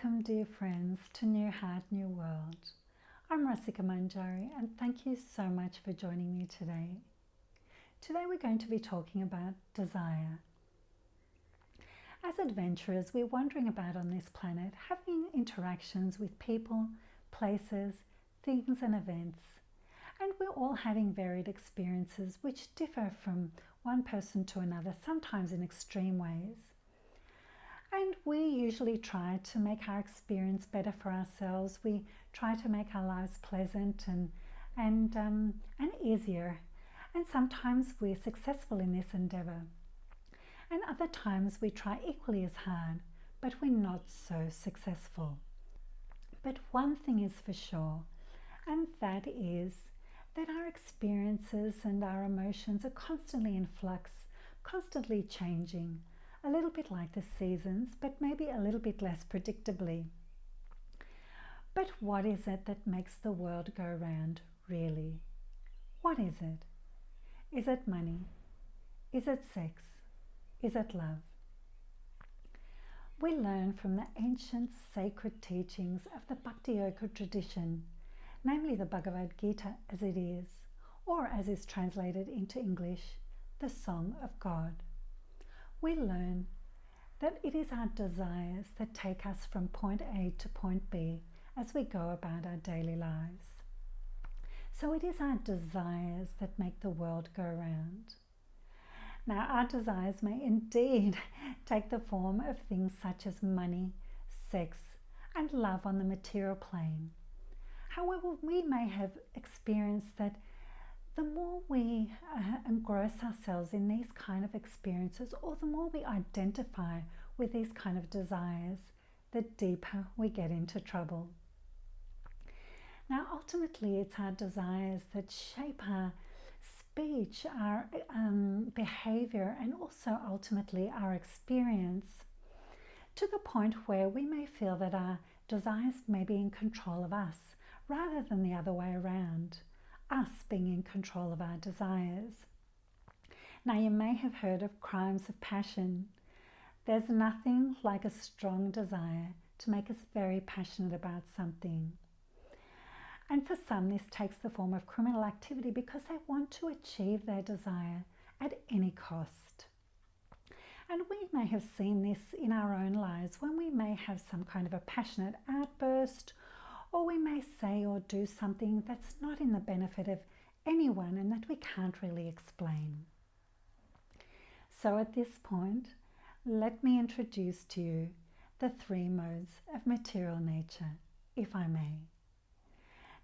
Welcome, dear friends, to New Heart, New World. I'm Rasika Manjari, and thank you so much for joining me today. Today we're going to be talking about desire. As adventurers, we're wandering about on this planet, having interactions with people, places, things and events. And we're all having varied experiences which differ from one person to another, sometimes in extreme ways. And we usually try to make our experience better for ourselves. We try to make our lives pleasant and easier. And sometimes we're successful in this endeavor. And other times we try equally as hard, but we're not so successful. But one thing is for sure, and that is that our experiences and our emotions are constantly in flux, constantly changing. A little bit like the seasons, but maybe a little bit less predictably. But what is it that makes the world go round, really? What is it? Is it money? Is it sex? Is it love? We learn from the ancient sacred teachings of the Bhakti Yoga tradition, namely the Bhagavad Gita as it is, or as is translated into English, the Song of God. We learn that it is our desires that take us from point A to point B as we go about our daily lives. So it is our desires that make the world go round. Now, our desires may indeed take the form of things such as money, sex, and love on the material plane. However, we may have experienced that the more we engross ourselves in these kind of experiences, or the more we identify with these kind of desires, the deeper we get into trouble. Now, ultimately, it's our desires that shape our speech, our behavior, and also ultimately our experience, to the point where we may feel that our desires may be in control of us, rather than the other way around. Us being in control of our desires. Now, you may have heard of crimes of passion. There's nothing like a strong desire to make us very passionate about something. And for some, this takes the form of criminal activity because they want to achieve their desire at any cost. And we may have seen this in our own lives when we may have some kind of a passionate outburst, or we may say or do something that's not in the benefit of anyone and that we can't really explain. So at this point, let me introduce to you the three modes of material nature, if I may.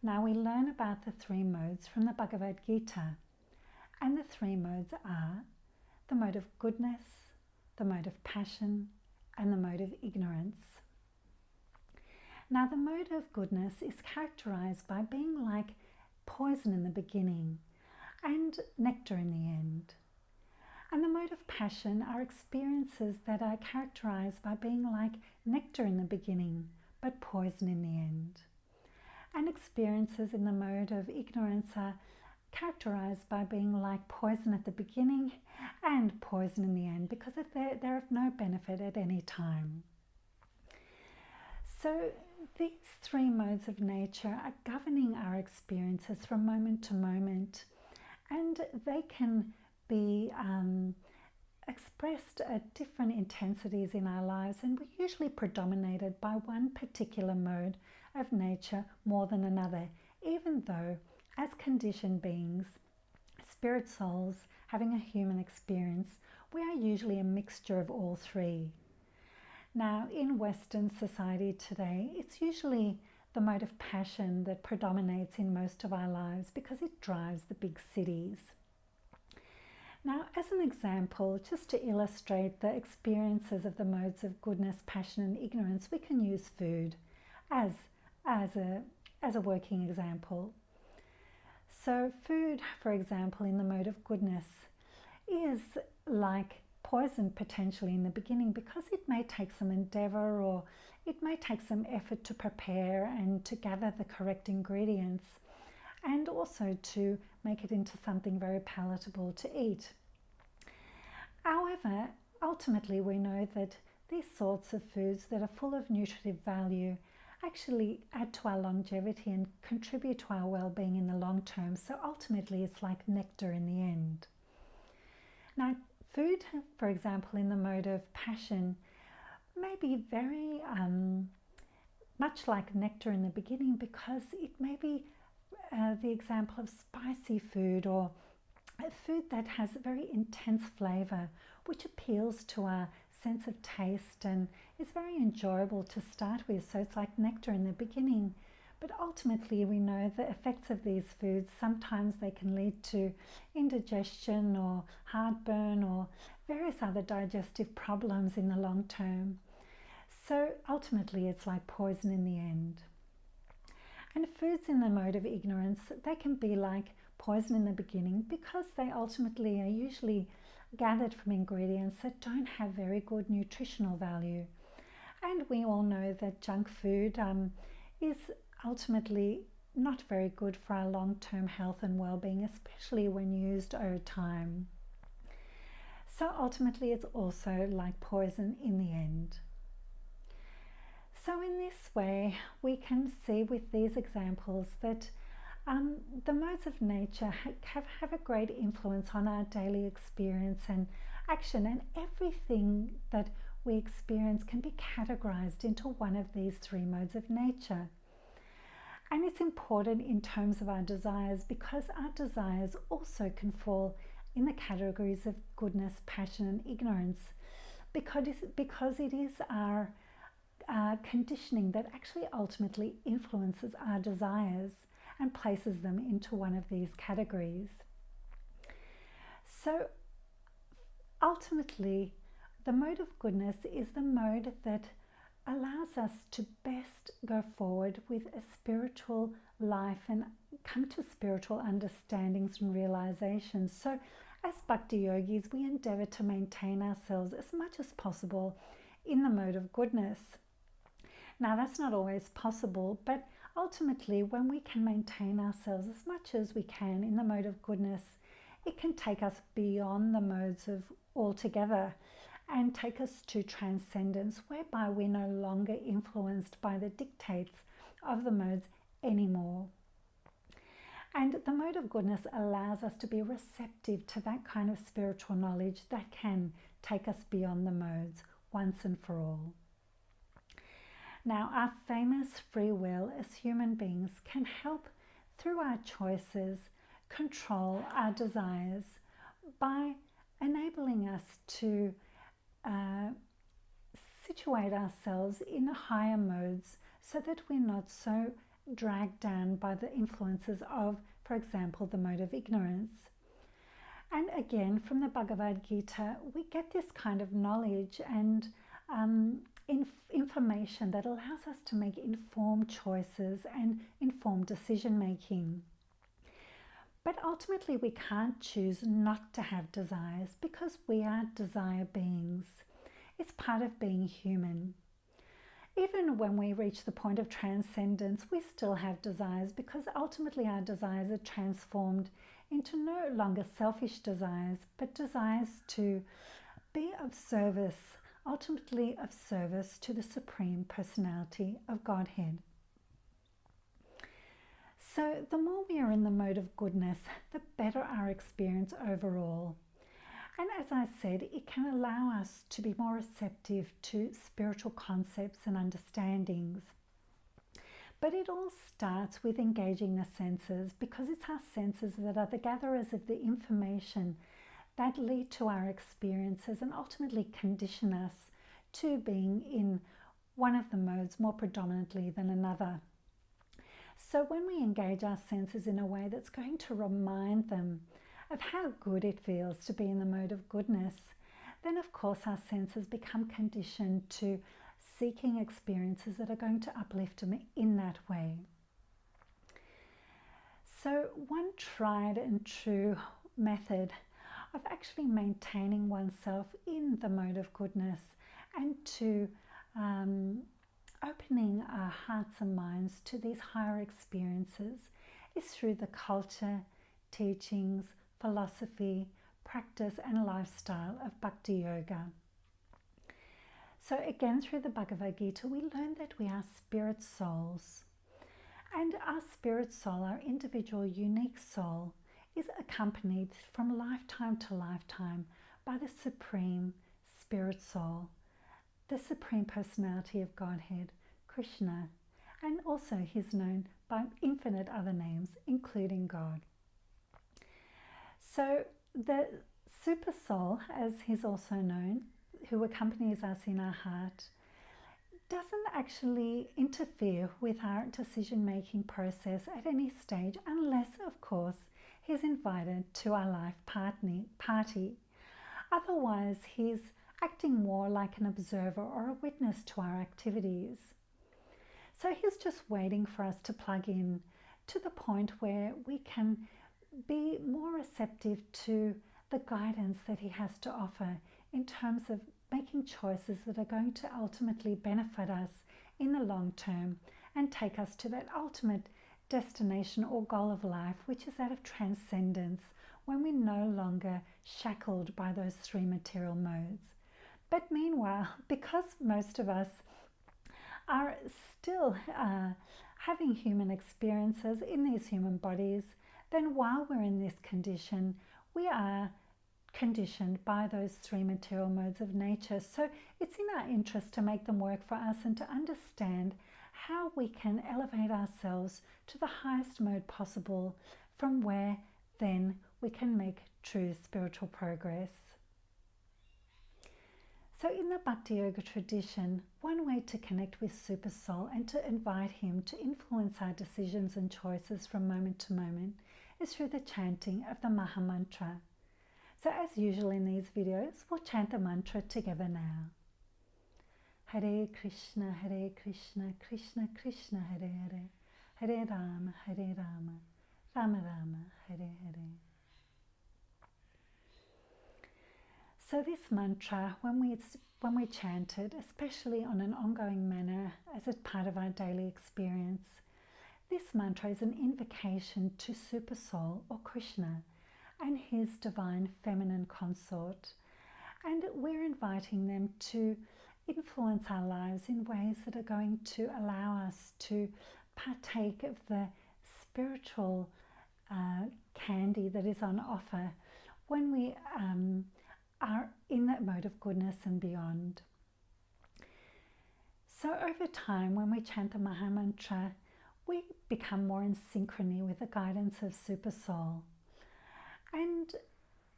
Now, we learn about the three modes from the Bhagavad Gita, and the three modes are the mode of goodness, the mode of passion, and the mode of ignorance. Now, the mode of goodness is characterized by being like poison in the beginning and nectar in the end. And the mode of passion are experiences that are characterized by being like nectar in the beginning, but poison in the end. And experiences in the mode of ignorance are characterized by being like poison at the beginning and poison in the end, because they're of no benefit at any time. So these three modes of nature are governing our experiences from moment to moment, and they can be expressed at different intensities in our lives, and we're usually predominated by one particular mode of nature more than another, even though as conditioned beings, spirit souls having a human experience, we are usually a mixture of all three. Now, in Western society today, it's usually the mode of passion that predominates in most of our lives because it drives the big cities. Now, as an example, just to illustrate the experiences of the modes of goodness, passion, and ignorance, we can use food as a working example. So food, for example, in the mode of goodness is like poison potentially in the beginning because it may take some endeavor, or it may take some effort to prepare and to gather the correct ingredients, and also to make it into something very palatable to eat. However, ultimately we know that these sorts of foods that are full of nutritive value actually add to our longevity and contribute to our well-being in the long term. So ultimately it's like nectar in the end. Now, food, for example, in the mode of passion may be very much like nectar in the beginning, because it may be the example of spicy food or a food that has a very intense flavor, which appeals to our sense of taste and is very enjoyable to start with. So it's like nectar in the beginning. But ultimately we know the effects of these foods. Sometimes they can lead to indigestion or heartburn or various other digestive problems in the long term. So ultimately it's like poison in the end. And foods in the mode of ignorance, they can be like poison in the beginning, because they ultimately are usually gathered from ingredients that don't have very good nutritional value. And we all know that junk food is ultimately not very good for our long-term health and well-being, especially when used over time. So ultimately it's also like poison in the end. So in this way we can see with these examples that the modes of nature have a great influence on our daily experience and action, and everything that we experience can be categorized into one of these three modes of nature. And it's important in terms of our desires, because our desires also can fall in the categories of goodness, passion and ignorance, because it is our conditioning that actually ultimately influences our desires and places them into one of these categories. So ultimately, the mode of goodness is the mode that allows us to best go forward with a spiritual life and come to spiritual understandings and realizations. So as Bhakti Yogis, we endeavor to maintain ourselves as much as possible in the mode of goodness. Now, that's not always possible, but ultimately, when we can maintain ourselves as much as we can in the mode of goodness, it can take us beyond the modes of altogether and take us to transcendence, whereby we're no longer influenced by the dictates of the modes anymore. And the mode of goodness allows us to be receptive to that kind of spiritual knowledge that can take us beyond the modes once and for all. Now, our famous free will as human beings can help, through our choices, control our desires by enabling us to situate ourselves in higher modes, so that we're not so dragged down by the influences of, for example, the mode of ignorance. And again, from the Bhagavad Gita, we get this kind of knowledge and information that allows us to make informed choices and informed decision making. But ultimately we can't choose not to have desires, because we are desire beings. It's part of being human. Even when we reach the point of transcendence, we still have desires, because ultimately our desires are transformed into no longer selfish desires, but desires to be of service, ultimately of service to the Supreme Personality of Godhead. So the more we are in the mode of goodness, the better our experience overall. And as I said, it can allow us to be more receptive to spiritual concepts and understandings. But it all starts with engaging the senses, because it's our senses that are the gatherers of the information that lead to our experiences and ultimately condition us to being in one of the modes more predominantly than another. So when we engage our senses in a way that's going to remind them of how good it feels to be in the mode of goodness, then of course our senses become conditioned to seeking experiences that are going to uplift them in that way. So one tried and true method of actually maintaining oneself in the mode of goodness and to opening our hearts and minds to these higher experiences is through the culture, teachings, philosophy, practice and lifestyle of Bhakti Yoga. So again, through the Bhagavad Gita, we learn that we are spirit souls. And our spirit soul, our individual unique soul, is accompanied from lifetime to lifetime by the Supreme Spirit Soul, the Supreme Personality of Godhead, Krishna, and also he's known by infinite other names, including God. So the Super Soul, as he's also known, who accompanies us in our heart, doesn't actually interfere with our decision-making process at any stage, unless, of course, he's invited to our life party. Otherwise, he's acting more like an observer or a witness to our activities. So he's just waiting for us to plug in to the point where we can be more receptive to the guidance that he has to offer in terms of making choices that are going to ultimately benefit us in the long term and take us to that ultimate destination or goal of life, which is that of transcendence, when we're no longer shackled by those three material modes. But meanwhile, because most of us are still having human experiences in these human bodies, then while we're in this condition, we are conditioned by those three material modes of nature. So it's in our interest to make them work for us and to understand how we can elevate ourselves to the highest mode possible, from where then we can make true spiritual progress. So in the Bhakti Yoga tradition, one way to connect with Super Soul and to invite him to influence our decisions and choices from moment to moment is through the chanting of the Maha Mantra. So as usual in these videos, we'll chant the mantra together now. Hare Krishna, Krishna Krishna, Hare Hare, Hare Rama, Rama Rama, Hare Hare. So this mantra, when we chant it, especially on an ongoing manner as a part of our daily experience, this mantra is an invocation to Super Soul or Krishna and his divine feminine consort. And we're inviting them to influence our lives in ways that are going to allow us to partake of the spiritual candy that is on offer when we are in that mode of goodness and beyond. So over time, when we chant the Maha Mantra, we become more in synchrony with the guidance of Super Soul. And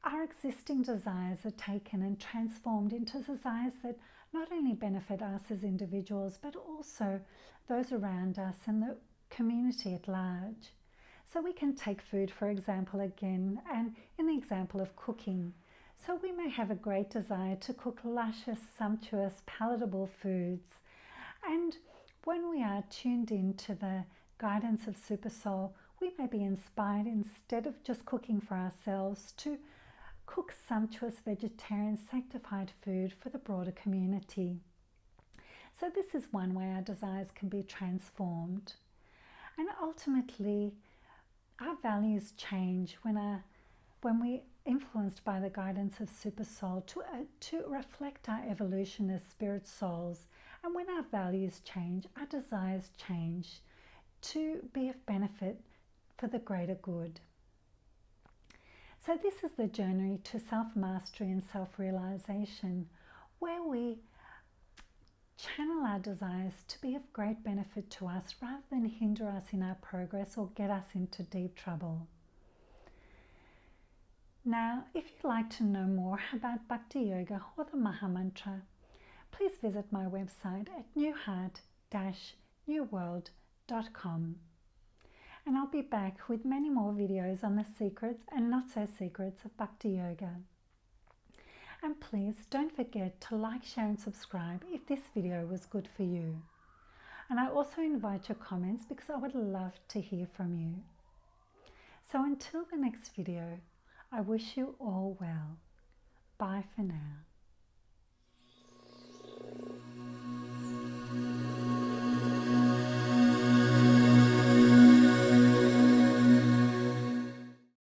our existing desires are taken and transformed into desires that not only benefit us as individuals, but also those around us and the community at large. So we can take food, for example, again, and in the example of cooking. So we may have a great desire to cook luscious, sumptuous, palatable foods. And when we are tuned into the guidance of Super Soul, we may be inspired, instead of just cooking for ourselves, to cook sumptuous vegetarian sanctified food for the broader community. So this is one way our desires can be transformed. And ultimately, our values change when we're influenced by the guidance of Super Soul to reflect our evolution as spirit souls. And when our values change, our desires change to be of benefit for the greater good. So this is the journey to self-mastery and self-realization, where we channel our desires to be of great benefit to us rather than hinder us in our progress or get us into deep trouble. Now, if you'd like to know more about Bhakti Yoga or the Maha Mantra, please visit my website at newheart-newworld.com. And I'll be back with many more videos on the secrets and not so secrets of Bhakti Yoga. And please don't forget to like, share and subscribe if this video was good for you. And I also invite your comments because I would love to hear from you. So until the next video, I wish you all well. Bye for now.